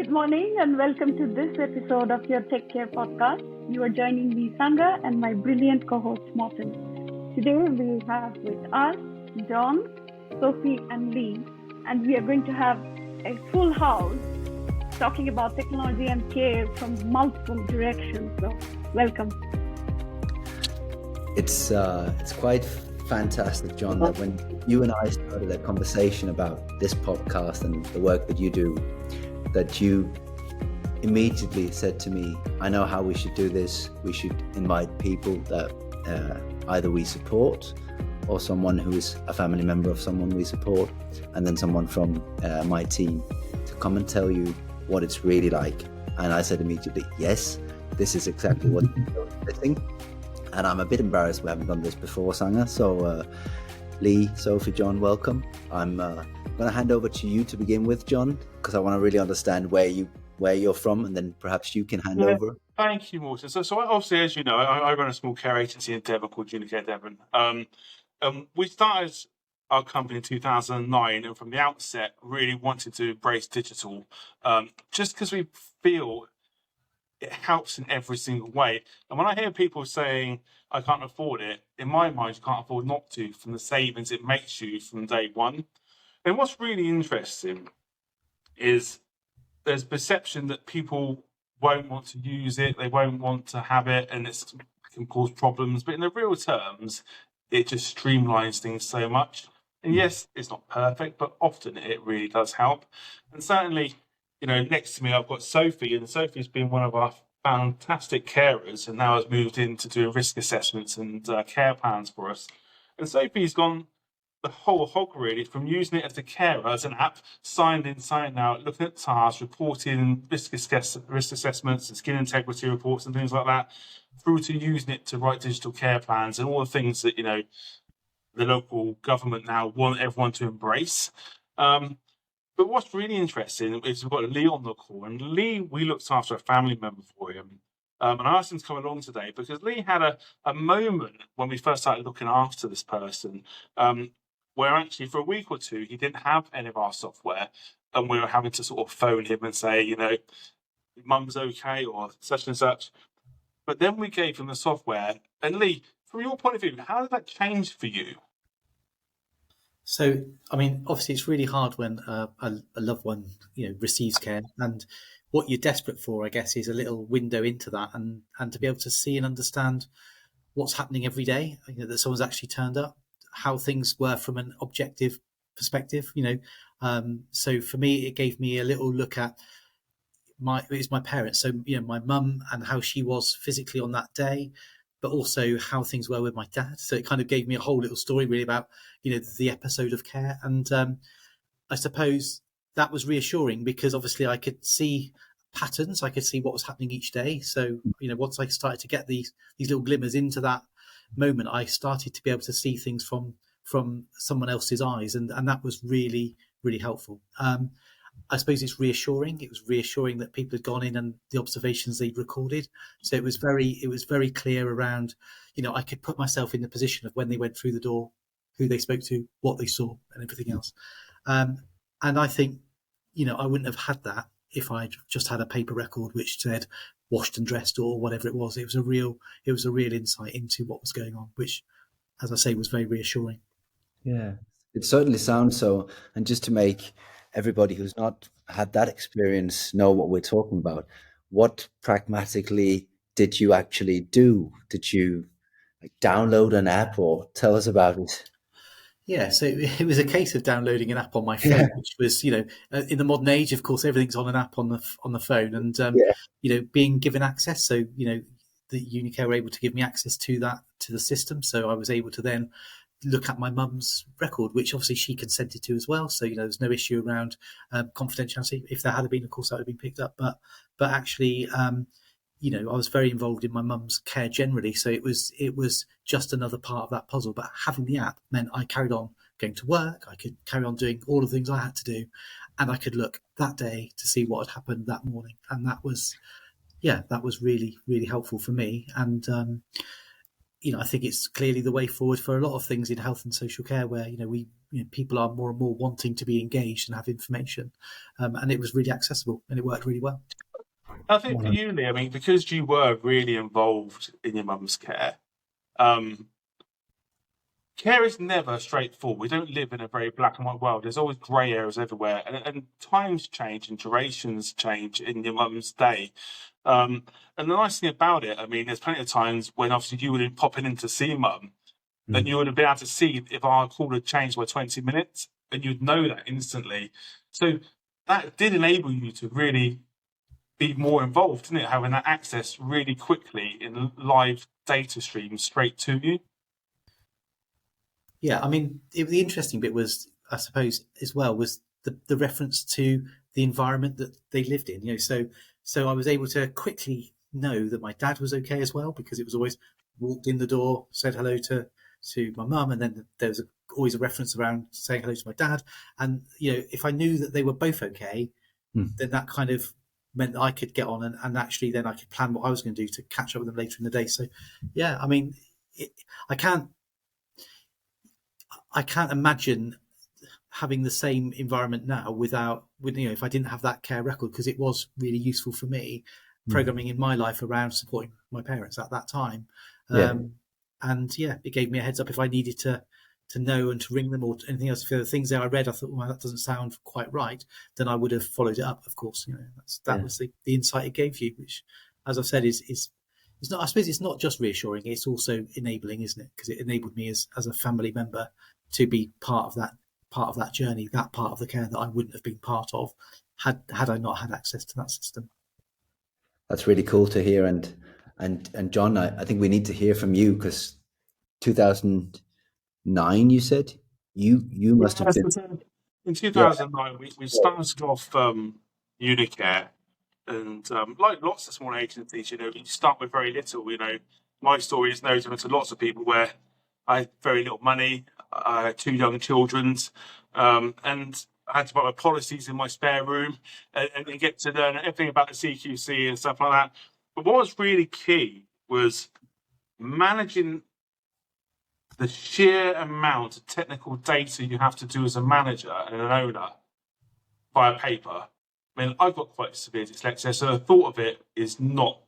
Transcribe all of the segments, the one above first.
Good morning and welcome to this episode of your Tech Care podcast. You are joining me, Sandra, and my brilliant co-host, Martin. Today we have with us John, Sophie, and Lee, and we are going to have a full house talking about technology and care from multiple directions. So, welcome. It's quite fantastic, John, that when you and I started a conversation about this podcast and the work that you do, that you immediately said to me, I know how we should do this. We should invite people that either we support or someone who is a family member of someone we support, and then someone from my team to come and tell you what it's really like. And I said immediately, yes, this is exactly what you're missing. And I'm a bit embarrassed we haven't done this before, Sanga. So Lee, Sophie, John, welcome. I'm going to hand over to you to begin with, John, because I want to really understand where you're from, and then perhaps you can hand over. Thank you, Morton. So obviously, as you know, I run a small care agency in Devon called Unicare Devon. We started our company in 2009, and from the outset, really wanted to embrace digital, just because we feel it helps in every single way. And when I hear people saying, I can't afford it, in my mind, you can't afford not to, from the savings it makes you from day one. And what's really interesting is there's perception that people won't want to use it, they won't want to have it, and it can cause problems. But in the real terms, it just streamlines things so much. And yes, it's not perfect, but often it really does help. And certainly, you know, next to me, I've got Sophie, and Sophie's been one of our fantastic carers and now has moved into doing risk assessments and care plans for us. And Sophie's gone the whole hog, really, from using it as a carer, as an app, signed in, signed out, looking at tasks, reporting risk assessments and skin integrity reports and things like that, through to using it to write digital care plans and all the things that, you know, the local government now want everyone to embrace. But what's really interesting is we've got Lee on the call, and Lee, we looked after a family member for him. And I asked him to come along today because Lee had a moment when we first started looking after this person, where actually for a week or two, he didn't have any of our software, and we were having to sort of phone him and say, you know, mum's okay or such and such. But then we gave him the software. And Lee, from your point of view, how did that change for you? So, I mean, obviously it's really hard when a loved one, you know, receives care, and what you're desperate for, I guess, is a little window into that and to be able to see and understand what's happening every day, you know, that someone's actually turned up, how things were from an objective perspective, you know. So for me, it gave me a little look at it was my parents. So, you know, my mum and how she was physically on that day, but also how things were with my dad. So it kind of gave me a whole little story really about, you know, the episode of care. And I suppose that was reassuring because obviously I could see patterns. I could see what was happening each day. So, you know, once I started to get these little glimmers into that moment, I started to be able to see things from someone else's eyes. And that was really, really helpful. I suppose it's reassuring. It was reassuring that people had gone in and the observations they'd recorded. So it was very clear around, you know, I could put myself in the position of when they went through the door, who they spoke to, what they saw, and everything else. And I think, you know, I wouldn't have had that if I'd just had a paper record which said washed and dressed or whatever it was. It was a real insight into what was going on, which, as I say, was very reassuring. Yeah, it certainly sounds so. And just to make everybody who's not had that experience know what we're talking about, what pragmatically did you actually do? Did you download an app, or tell us about it? Yeah, so it was a case of downloading an app on my phone, which was, you know, in the modern age, of course, everything's on an app on the phone, and you know, being given access. So, you know, the Unicare were able to give me access to the system, so I was able to then look at my mum's record, which obviously she consented to as well. So, you know, there's no issue around confidentiality. If there had been, of course, that would have been picked up. But actually, you know, I was very involved in my mum's care generally. So it was just another part of that puzzle. But having the app meant I carried on going to work. I could carry on doing all the things I had to do, and I could look that day to see what had happened that morning. And that was really, really helpful for me. And I think it's clearly the way forward for a lot of things in health and social care, where people are more and more wanting to be engaged and have information, and it was really accessible and it worked really well. I think for you, Lee, I mean, because you were really involved in your mum's care, care is never straightforward. We don't live in a very black and white world. There's always grey areas everywhere, and times change and durations change in your mum's day. And the nice thing about it, I mean, there's plenty of times when obviously you would have been popping in to see mum, and you would have been able to see if our call had changed by 20 minutes, and you'd know that instantly. So that did enable you to really be more involved, didn't it? Having that access really quickly in live data streams straight to you. Yeah, I mean, the interesting bit was, I suppose, as well, was the reference to the environment that they lived in. So I was able to quickly know that my dad was okay as well, because it was always walked in the door, said hello to my mum, and then there was always a reference around saying hello to my dad. And if I knew that they were both okay, then that kind of meant that I could get on and actually then I could plan what I was going to do to catch up with them later in the day. So yeah, I mean, I can't imagine having the same environment now with if I didn't have that care record, because it was really useful for me programming in my life around supporting my parents at that time. And yeah, it gave me a heads up if I needed to know and to ring them or anything else. If there were things that I read, I thought, well, that doesn't sound quite right, then I would have followed it up, of course. That was the insight it gave you, which, as I've said, is it's not, I suppose it's not just reassuring, it's also enabling, isn't it? Because it enabled me as a family member to be part of that journey, that part of the care that I wouldn't have been part of had I not had access to that system. That's really cool to hear. And John, I think we need to hear from you, because 2009, you said you must have been in 2009. We started off Unicare, and like lots of small agencies, you start with very little. My story is no different to lots of people, where I had very little money. I had 2 young children, and I had to write my policies in my spare room and get to learn everything about the CQC and stuff like that. But what was really key was managing the sheer amount of technical data you have to do as a manager and an owner via paper. I mean, I've got quite severe dyslexia, so the thought of it is not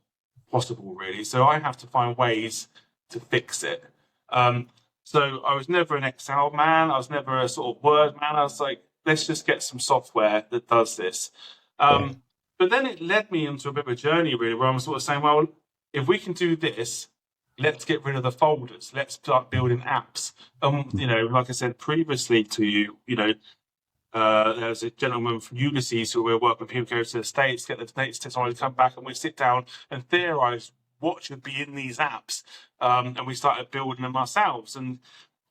possible, really. So I have to find ways to fix it. So I was never an Excel man. I was never a sort of Word man. I was like, let's just get some software that does this. But then it led me into a bit of a journey, really, where I'm sort of saying, well, if we can do this, let's get rid of the folders. Let's start building apps. Like I said previously to you, there's a gentleman from Ulysses who we're working with. People go to the States, get the States technology, come back, and we sit down and theorize what should be in these apps. And we started building them ourselves. And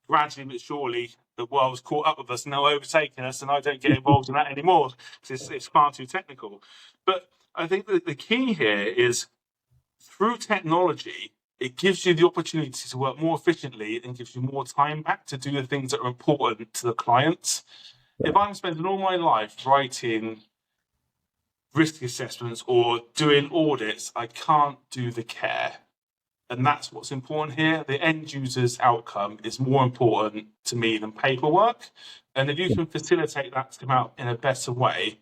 gradually but surely, the world's caught up with us and they're overtaking us, and I don't get involved in that anymore because it's far too technical. But I think that the key here is, through technology, it gives you the opportunity to work more efficiently and gives you more time back to do the things that are important to the clients. If I'm spending all my life writing risk assessments or doing audits, I can't do the care. And that's what's important here. The end user's outcome is more important to me than paperwork. And if you can facilitate that to come out in a better way,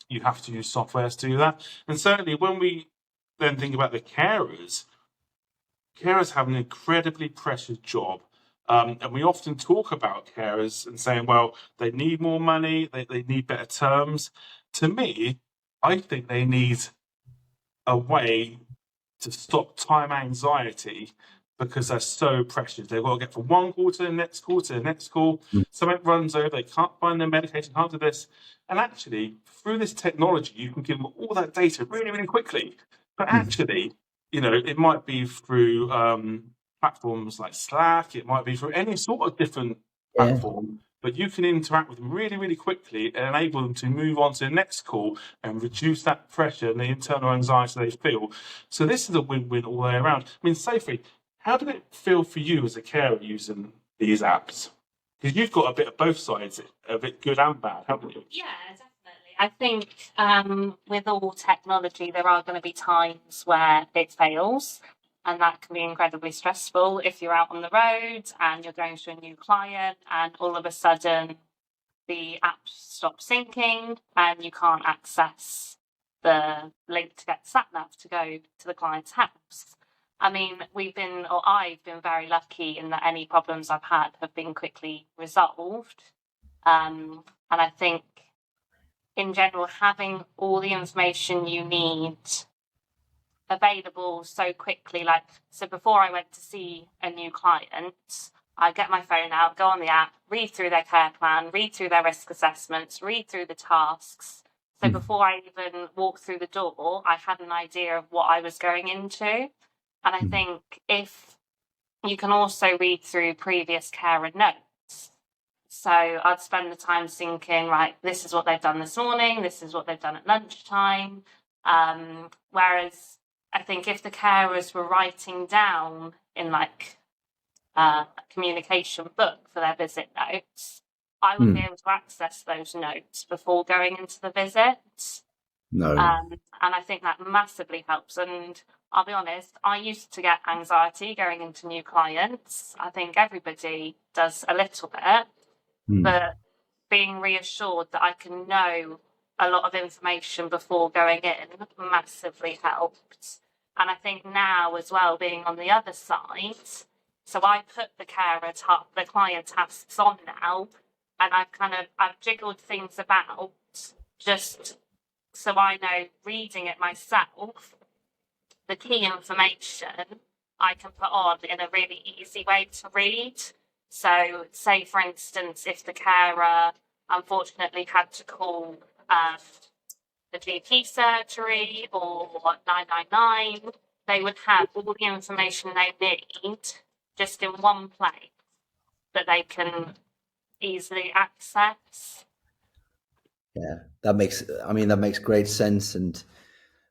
you have to use software to do that. And certainly when we then think about the carers have an incredibly precious job. And we often talk about carers and saying, well, they need more money, they need better terms. To me, I think they need a way to stop time anxiety, because they're so precious. They've got to get from one call to the next call to the next call. Something runs over, they can't find their medication, can't do this. And actually, through this technology, you can give them all that data really, really quickly. But actually, it might be through platforms like Slack, it might be through any sort of different platform, but you can interact with them really, really quickly and enable them to move on to the next call and reduce that pressure and the internal anxiety they feel. So this is a win-win all the way around. I mean, Sophie, how did it feel for you as a carer using these apps? Because you've got a bit of both sides of it, good and bad, haven't you? Yeah, definitely. I think with all technology, there are going to be times where it fails. And that can be incredibly stressful if you're out on the road and you're going to a new client and all of a sudden the app stops syncing and you can't access the link to get sat nav to go to the client's house. I mean, I've been very lucky in that any problems I've had have been quickly resolved. And I think in general, having all the information you need available so quickly, so before I went to see a new client, I get my phone out, go on the app, read through their care plan, read through their risk assessments, read through the tasks. So before I even walked through the door, I had an idea of what I was going into. And I think if you can also read through previous carer notes. So I'd spend the time thinking, right, this is what they've done this morning, this is what they've done at lunchtime. Whereas I think if the carers were writing down in a communication book for their visit notes, I would be able to access those notes before going into the visit. No. And I think that massively helps. And I'll be honest, I used to get anxiety going into new clients. I think everybody does a little bit, but being reassured that I can know a lot of information before going in massively helped. And I think now as well, being on the other side, so I put the client tasks on now, and I've jiggled things about just so I know, reading it myself, the key information I can put on in a really easy way to read. So say, for instance, if the carer unfortunately had to call the GP surgery or 999, they would have all the information they need just in one place that they can easily access. Yeah, that makes great sense, and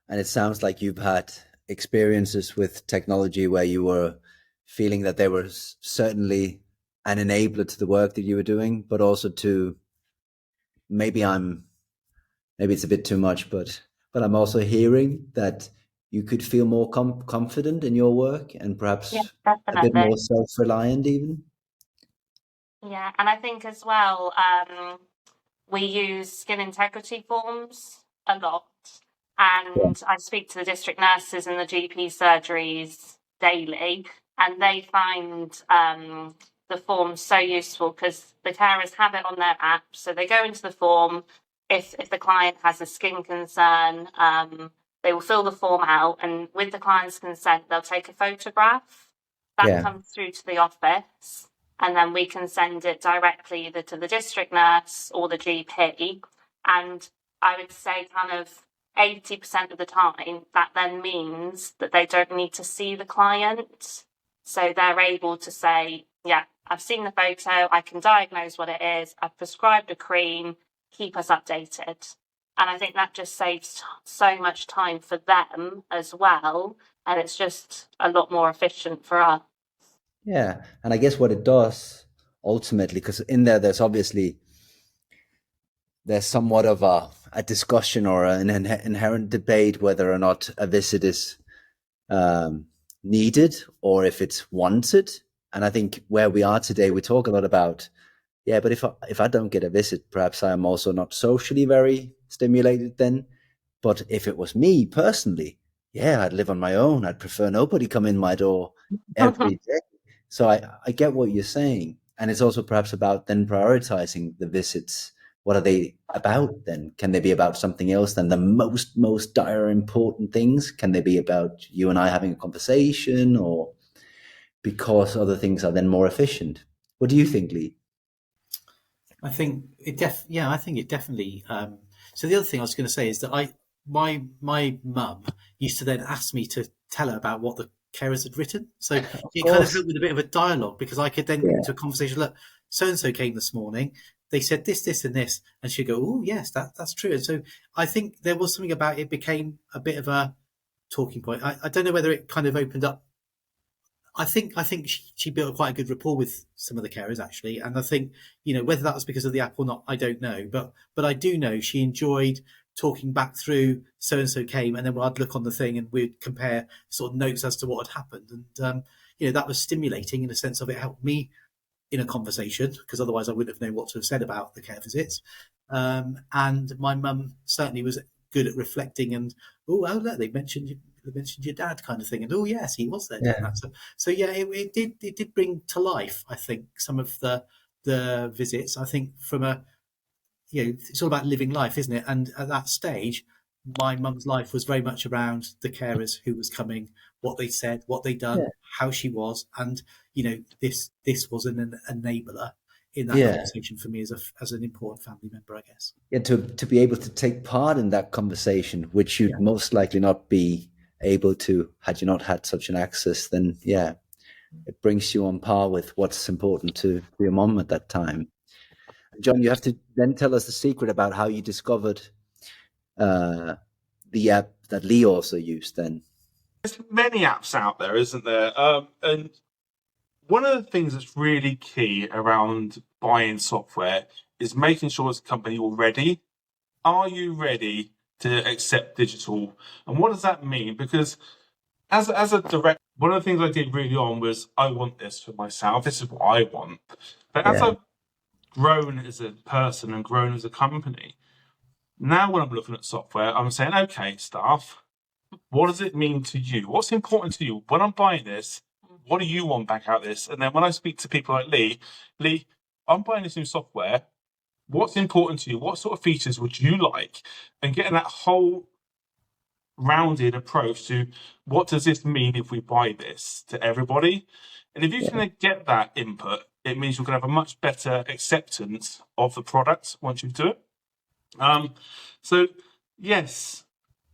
it sounds like you've had experiences with technology where you were feeling that there was certainly an enabler to the work that you were doing, but also to maybe it's a bit too much, but I'm also hearing that you could feel more confident in your work and perhaps a bit more self-reliant even. Yeah, and I think as well, we use skin integrity forms a lot, and I speak to the district nurses and the GP surgeries daily, and they find the forms so useful because the carers have it on their app, so they go into the form. If the client has a skin concern, they will fill the form out, and with the client's consent, they'll take a photograph. That comes through to the office, and then we can send it directly either to the district nurse or the GP. And I would say 80% of the time, that then means that they don't need to see the client. So they're able to say, yeah, I've seen the photo, I can diagnose what it is, I've prescribed a cream, keep us updated. And I think that just saves so much time for them as well. And it's just a lot more efficient for us. Yeah. And I guess what it does ultimately, because in there's somewhat of a discussion or an inherent debate whether or not a visit is needed or if it's wanted. And I think where we are today, we talk a lot about, but if I don't get a visit, perhaps I am also not socially very stimulated then. But if it was me personally, I'd live on my own. I'd prefer nobody come in my door every day. So I get what you're saying. And it's also perhaps about then prioritizing the visits. What are they about then? Can they be about something else than the most dire important things? Can they be about you and I having a conversation, or because other things are then more efficient? What do you think, Lee? I think it definitely. So the other thing I was going to say is that my mum used to then ask me to tell her about what the carers had written. So it kind of helped with a bit of a dialogue, because I could then get into a conversation. Look, so and so came this morning. They said this, this, and this, and she'd go, "Oh, yes, that's true." And so I think there was something about it became a bit of a talking point. I don't know whether it kind of opened up. I think she built quite a good rapport with some of the carers actually, and I think whether that was because of the app or not, I don't know. But I do know she enjoyed talking back through so and so came, and then I'd look on the thing and we'd compare sort of notes as to what had happened, and that was stimulating in the sense of it helped me in a conversation, because otherwise I wouldn't have known what to have said about the care visits. And my mum certainly was good at reflecting and, look, they mentioned your dad, kind of thing, and yes, he was there doing that. So it did bring to life, I think, some of the visits. I think from it's all about living life, isn't it? And at that stage, my mum's life was very much around the carers, who was coming, what they said, what they'd done, how she was, and this was an enabler in that conversation for me as an important family member, I guess. Yeah, to be able to take part in that conversation, which you'd most likely not be able to had you not had such an access, then it brings you on par with what's important to your mum at that time. John, you have to then tell us the secret about how you discovered the app that Lee also used then. There's many apps out there, isn't there? And one of the things that's really key around buying software is making sure as a company you're ready. Are you ready to accept digital? And what does that mean? Because as a director, one of the things I did really on was, I want this for myself. This is what I want. But as I've grown as a person and grown as a company, now when I'm looking at software, I'm saying, okay, staff, what does it mean to you? What's important to you? When I'm buying this, what do you want back out of this? And then when I speak to people like Lee, I'm buying this new software. What's important to you? What sort of features would you like? And getting that whole rounded approach to what does this mean if we buy this to everybody? And if you can get that input, it means you're going to have a much better acceptance of the product once you do it. So yes,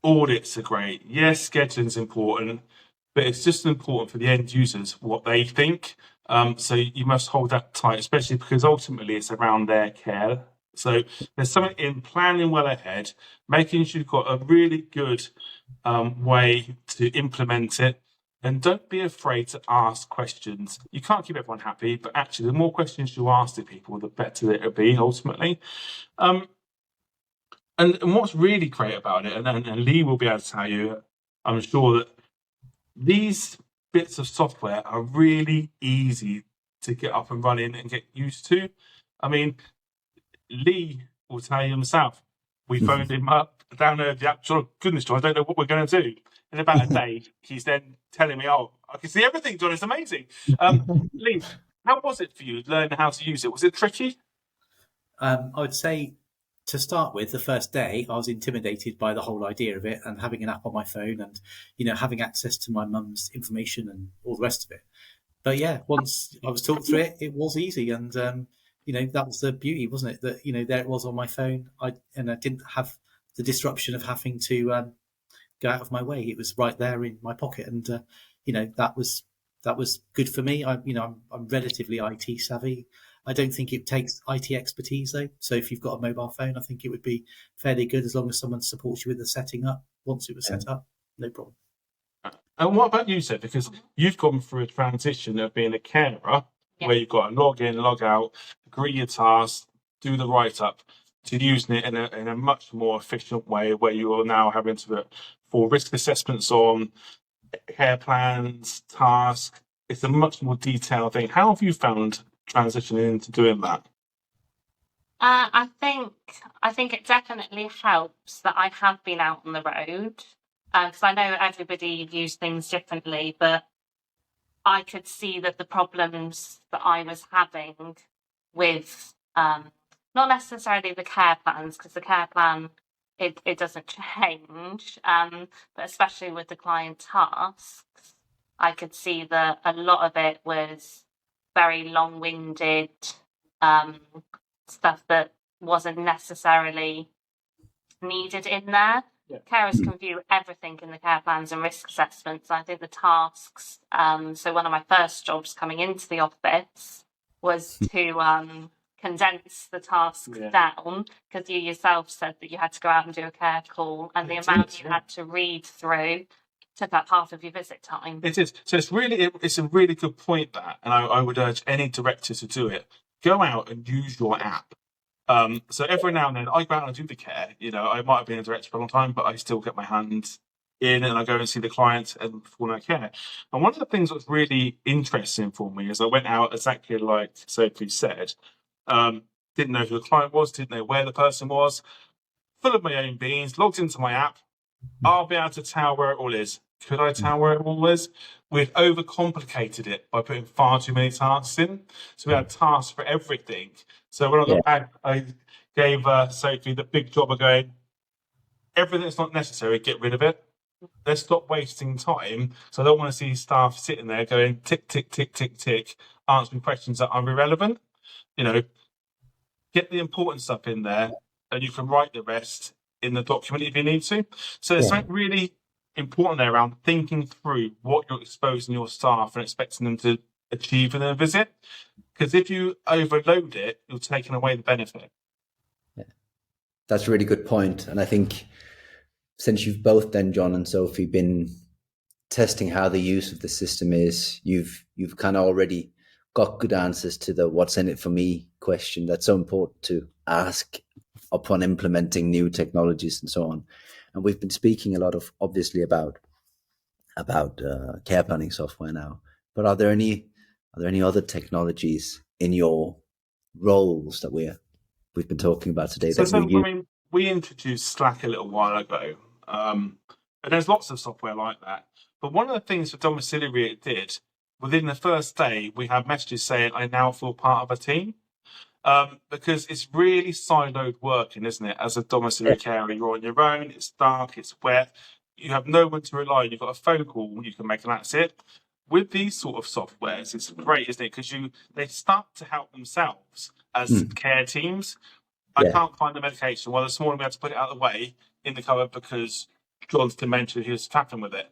audits are great. Yes, scheduling is important, but it's just important for the end users what they think. So you must hold that tight, especially because ultimately it's around their care. So there's something in planning well ahead, making sure you've got a really good way to implement it. And don't be afraid to ask questions. You can't keep everyone happy, but actually the more questions you ask to people, the better it'll be ultimately. And what's really great about it, and Lee will be able to tell you, I'm sure, that these bits of software are really easy to get up and running and get used to. I mean, Lee will tell you himself, we phoned him up, downloaded the app, goodness, John, I don't know what we're going to do. In about a day, he's then telling me, I can see everything, John, it's amazing. Lee, how was it for you learning how to use it? Was it tricky? I would say, to start with, the first day, I was intimidated by the whole idea of it and having an app on my phone and, having access to my mum's information and all the rest of it. But once I was talked through it, it was easy. And, that was the beauty, wasn't it? That, there it was on my phone. I didn't have the disruption of having to go out of my way. It was right there in my pocket. And, that was good for me. I'm relatively IT savvy. I don't think it takes IT expertise, though. So if you've got a mobile phone, I think it would be fairly good as long as someone supports you with the setting up. Once it was set up, no problem. And what about you, Seth? Because you've gone through a transition of being a carer, where you've got to log in, log out, agree your tasks, do the write-up, to using it in a much more efficient way, where you are now having to for risk assessments on care plans, tasks. It's a much more detailed thing. How have you found transitioning into doing that? I think it definitely helps that I have been out on the road, because I know everybody views things differently, but I could see that the problems that I was having with not necessarily the care plans, because the care plan, it doesn't change, but especially with the client tasks, I could see that a lot of it was very long-winded stuff that wasn't necessarily needed in there. Carers can view everything in the care plans and risk assessments. I think the tasks, so one of my first jobs coming into the office was to condense the task down, because you yourself said that you had to go out and do a care call, and the amount you had to read through took up half of your visit time. It is. So it's a really good point, that, and I would urge any director to do it. Go out and use your app. So every now and then I go out and do the care. I might have been a director for a long time, but I still get my hand in and I go and see the client and perform their care. And one of the things that's really interesting for me is I went out exactly like Sophie said, didn't know who the client was, didn't know where the person was, full of my own beans, logged into my app. I'll be able to tell where it all is. Could I tell where it all is? We'd overcomplicated it by putting far too many tasks in. So we had tasks for everything. So when I got back, I gave Sophie the big job of going, everything that's not necessary, get rid of it. Let's stop wasting time. So I don't want to see staff sitting there going tick, tick, tick, tick, tick, answering questions that are irrelevant. Get the important stuff in there and you can write the rest in the document if you need to. So there's something really important there around thinking through what you're exposing your staff and expecting them to achieve in a visit. Because if you overload it, you're taking away the benefit. Yeah. That's a really good point. And I think since you've both then, John and Sophie, been testing how the use of the system is, you've kind of already got good answers to the what's in it for me question that's so important to ask upon implementing new technologies and so on. And we've been speaking a lot of obviously about care planning software now, but are there any other technologies in your roles that we've been talking about today? We introduced Slack a little while ago, and there's lots of software like that. But one of the things for domiciliary it did, within the first day, we had messages saying, I now feel part of a team. Because it's really siloed working, isn't it? As a domiciliary carer, you're on your own, it's dark, it's wet, you have no one to rely on, you've got a phone call you can make and that's it. With these sort of softwares, it's great, isn't it? Because they start to help themselves as care teams. I can't find the medication. Well, this morning we had to put it out of the way in the cupboard because John's dementia, he was tapping with it.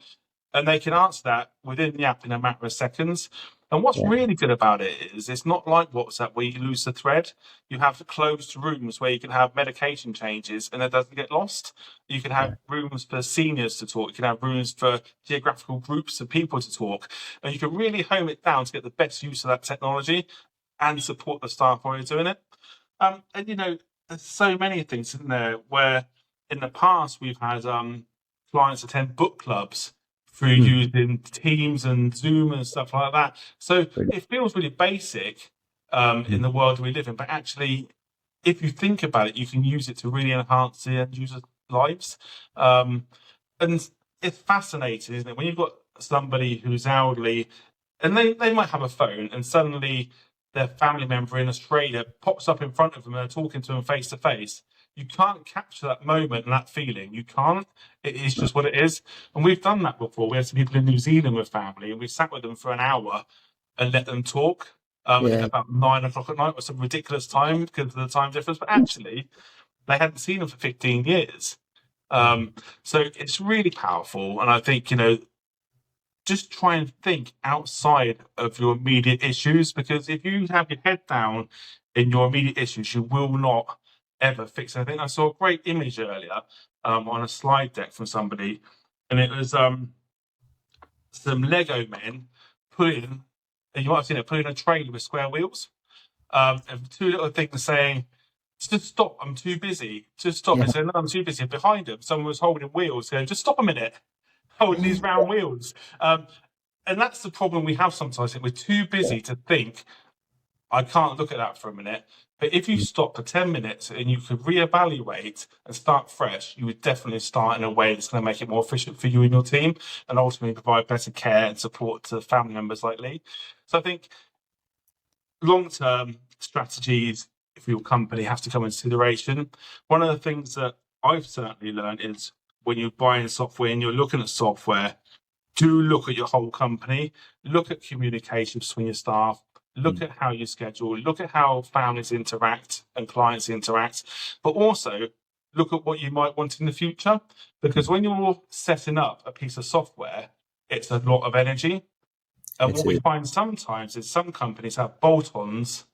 And they can answer that within the app in a matter of seconds. And what's really good about it is it's not like WhatsApp where you lose the thread. You have closed rooms where you can have medication changes and it doesn't get lost. You can have rooms for seniors to talk. You can have rooms for geographical groups of people to talk. And you can really home it down to get the best use of that technology and support the staff while you're doing it. And, there's so many things in there where in the past we've had clients attend book clubs through using Teams and Zoom and stuff like that. So it feels really basic in the world we live in, but actually, if you think about it, you can use it to really enhance the end user's lives. And it's fascinating, isn't it? When you've got somebody who's elderly and they might have a phone and suddenly their family member in Australia pops up in front of them and they're talking to them face to face. You can't capture that moment and that feeling. You can't. It is just what it is. And we've done that before. We had some people in New Zealand with family and we sat with them for an hour and let them talk about 9 o'clock at night was some ridiculous time because of the time difference. But actually, they hadn't seen them for 15 years. So it's really powerful. And I think, just try and think outside of your immediate issues, because if you have your head down in your immediate issues, you will not ever fix anything. I saw a great image earlier on a slide deck from somebody, and it was some Lego men putting, and you might have seen it, putting a trailer with square wheels, and two little things saying, just stop, I'm too busy. Just stop. And saying, no, I'm too busy. And behind them, someone was holding wheels, going, just stop a minute. Holding these round wheels. And that's the problem we have sometimes. We're too busy to think, I can't look at that for a minute. But if you stop for 10 minutes and you could reevaluate and start fresh, you would definitely start in a way that's going to make it more efficient for you and your team and ultimately provide better care and support to family members like Lee. So I think long-term strategies for your company have to come into consideration. One of the things that I've certainly learned is when you're buying software and you're looking at software, do look at your whole company, look at communication between your staff, look at how you schedule, look at how families interact and clients interact, but also look at what you might want in the future. Because when you're setting up a piece of software, it's a lot of energy. And what we find sometimes is some companies have bolt-ons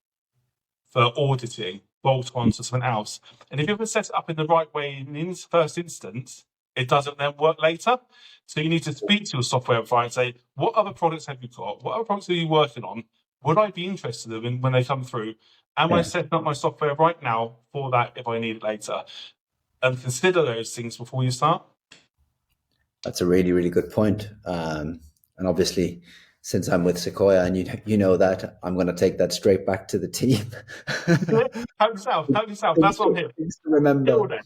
for auditing, bolt-ons for something else. And if you ever set it up in the right way in the first instance, it doesn't then work later. So you need to speak to your software provider and say, what other products have you got? What other products are you working on? Would I be interested in when they come through? Am I Yeah. setting up my software right now for that if I need it later? And consider those things before you start. That's a really, really good point. And obviously, since I'm with Sequoia, and you know that, I'm going to take that straight back to the team. Help yourself. That's what I'm here. Things to Here all remember. day.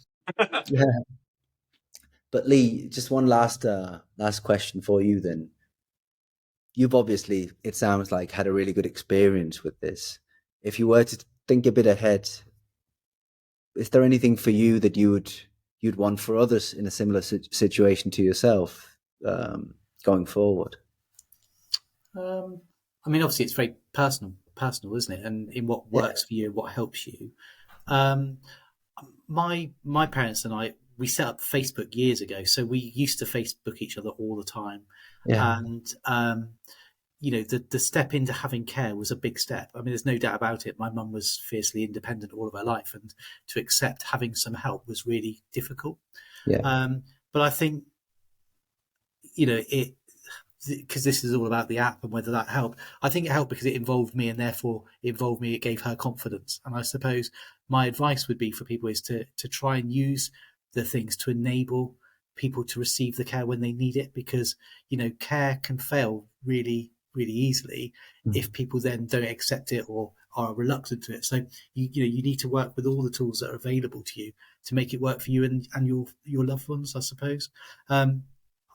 Yeah. But Lee, just one last question for you then. You've obviously, it sounds like, had a really good experience with this. If you were to think a bit ahead, is there anything for you that you'd want for others in a similar situation to yourself going forward? I mean, obviously, it's very personal, isn't it? And in what works for you, what helps you. My parents and I, we set up Facebook years ago, so we used to Facebook each other all the time. Yeah. And the step into having care was a big step. I mean, there's no doubt about it. My mum was fiercely independent all of her life, and to accept having some help was really difficult. Yeah. But I think, because this is all about the app and whether that helped. I think it helped because it involved me, and therefore it gave her confidence. And I suppose my advice would be for people is to try and use the things to enable people to receive the care when they need it, because care can fail really, really easily if people then don't accept it or are reluctant to it. So you need to work with all the tools that are available to you to make it work for you and your loved ones, I suppose.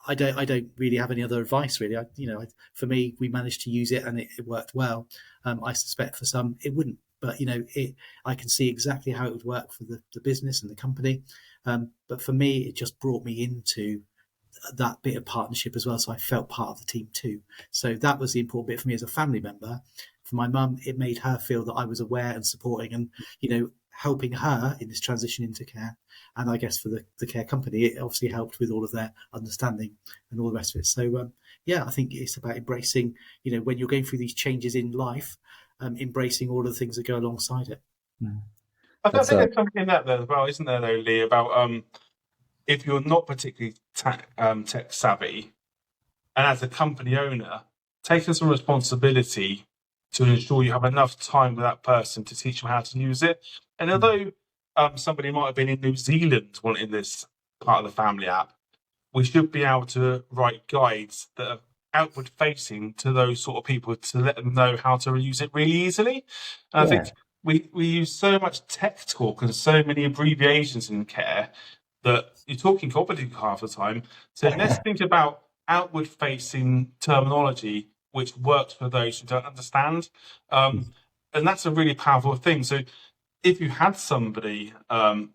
I don't really have any other advice, really. For me, we managed to use it and it worked well. I suspect for some it wouldn't, but I can see exactly how it would work for the business and the company. But for me, it just brought me into that bit of partnership as well. So I felt part of the team too. So that was the important bit for me as a family member. For my mum, it made her feel that I was aware and supporting and, helping her in this transition into care. And I guess for the care company, it obviously helped with all of their understanding and all the rest of it. So, I think it's about embracing, when you're going through these changes in life, embracing all of the things that go alongside it. I think there's something in that there as well, isn't there, though, Lee, about if you're not particularly tech savvy, and as a company owner, taking some responsibility to ensure you have enough time with that person to teach them how to use it. And although somebody might have been in New Zealand wanting this part of the family app, we should be able to write guides that are outward facing to those sort of people to let them know how to use it really easily. And I think we use so much tech talk and so many abbreviations in care that you're talking gobbledygook half the time. So let's think about outward facing terminology which works for those who don't understand. And that's a really powerful thing. So if you had somebody, who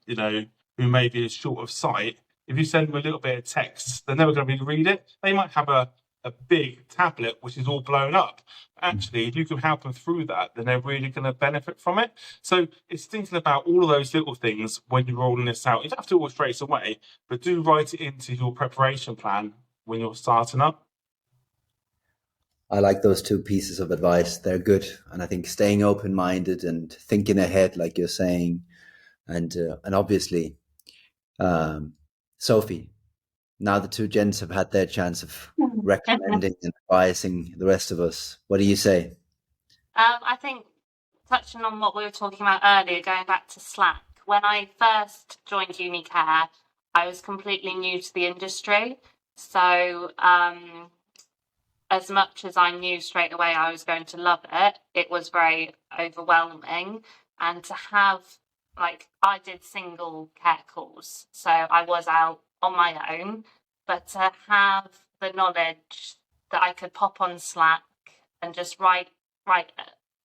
maybe is short of sight, if you send them a little bit of text, they're never going to be able to read it. They might have a big tablet which is all blown up. Actually, if you can help them through that, then they're really going to benefit from it. So it's thinking about all of those little things when you're rolling this out. You don't have to do it straight away, but do write it into your preparation plan when you're starting up. I like those two pieces of advice. They're good. And I think staying open-minded and thinking ahead, like you're saying, and obviously, Sophie, now the two gents have had their chance of recommending and advising the rest of us. What do you say? I think, touching on what we were talking about earlier, going back to Slack, when I first joined Unicare, I was completely new to the industry. So as much as I knew straight away I was going to love it, it was very overwhelming. And to have, I did single care calls, so I was out on my own, but to have the knowledge that I could pop on Slack and just write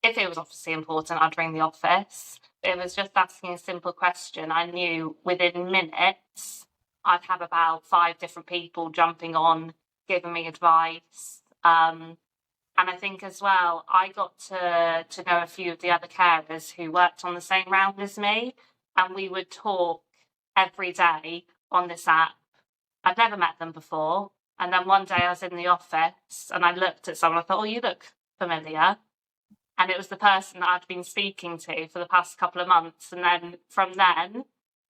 if it was obviously important, I'd ring the office. It was just asking a simple question. I knew within minutes I'd have about 5 different people jumping on, giving me advice. And I think as well, I got to know a few of the other carers who worked on the same round as me, and we would talk every day on this app. I'd never met them before. And then one day I was in the office and I looked at someone, I thought, oh, you look familiar. And it was the person that I'd been speaking to for the past couple of months. And then from then,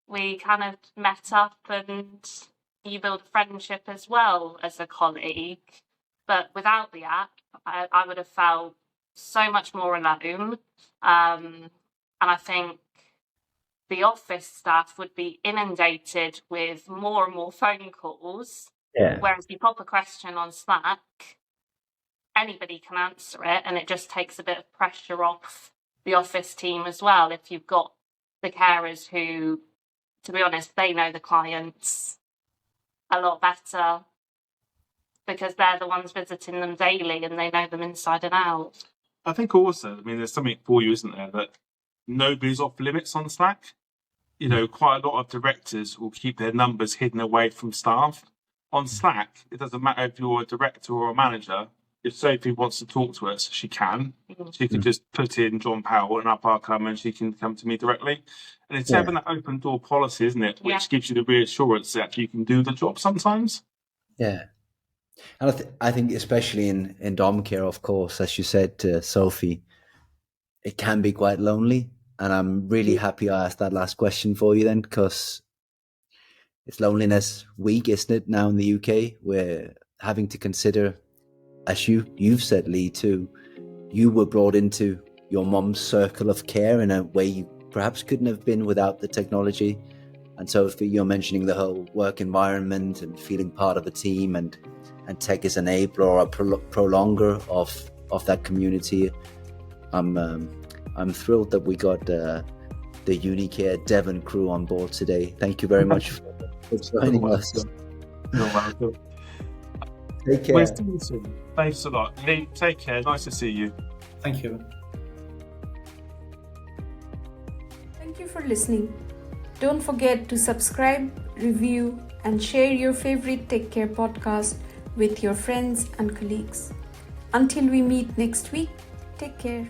we kind of met up and you build a friendship as well as a colleague. But without the app, I would have felt so much more alone. And I think the office staff would be inundated with more and more phone calls. Yeah. Whereas you pop a question on Slack, anybody can answer it, and it just takes a bit of pressure off the office team as well. If you've got the carers who, to be honest, they know the clients a lot better because they're the ones visiting them daily and they know them inside and out. I think also, there's something for you, isn't there, that nobody's off limits on Slack. Quite a lot of directors will keep their numbers hidden away from staff. On Slack, it doesn't matter if you're a director or a manager. If Sophie wants to talk to us, she can. She can just put in John Powell and up I'll come, and she can come to me directly. And it's having that open door policy, isn't it, which gives you the reassurance that you can do the job sometimes. Yeah. And I think especially in dom care, of course, as you said to Sophie, it can be quite lonely. And I'm really happy I asked that last question for you then, because it's Loneliness Week, isn't it, now in the UK? We're having to consider, as you've said, Lee, too, you were brought into your mum's circle of care in a way you perhaps couldn't have been without the technology. And so if you're mentioning the whole work environment and feeling part of a team, and tech is an enabler or a prolonger of that community, I'm thrilled that we got the Unicare Devon crew on board today. Thank you very much for joining us. You're welcome. Take care. We'll see you soon. Thanks a lot. Lee, take care. Nice to see you. Thank you. Thank you for listening. Don't forget to subscribe, review, and share your favorite Take Care podcast with your friends and colleagues. Until we meet next week, take care.